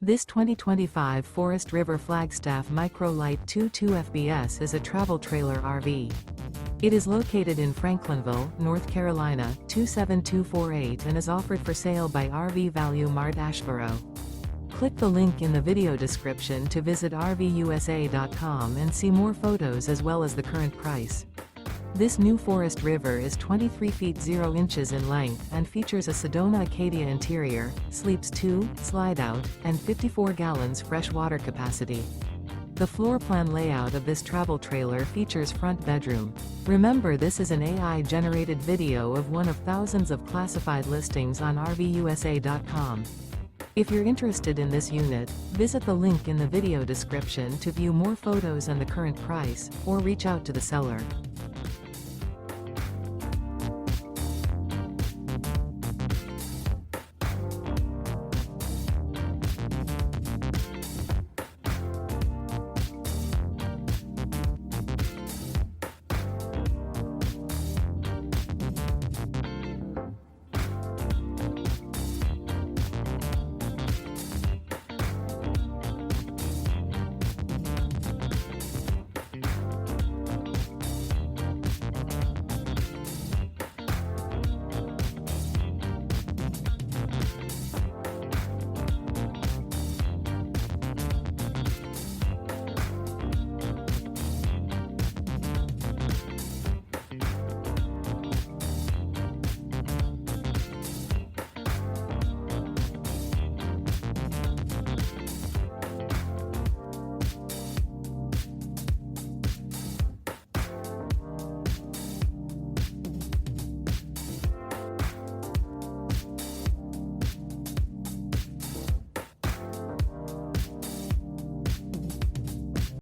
This 2025 Forest River Flagstaff Micro Lite 22 FBS is a travel trailer RV. It is located in Franklinville, North Carolina, 27248 and is offered for sale by RV Value Mart Asheboro. Click the link in the video description to visit RVUSA.com and see more photos as well as the current price. This new Forest River is 23 feet 0 inches in length and features a Sedona-Acadia interior, sleeps 2, Slideout, and 54 gallons fresh water capacity. The floor plan layout of this travel trailer features front bedroom. Remember, this is an AI-generated video of one of thousands of classified listings on RVUSA.com. If you're interested in this unit, visit the link in the video description to view more photos and the current price, or reach out to the seller.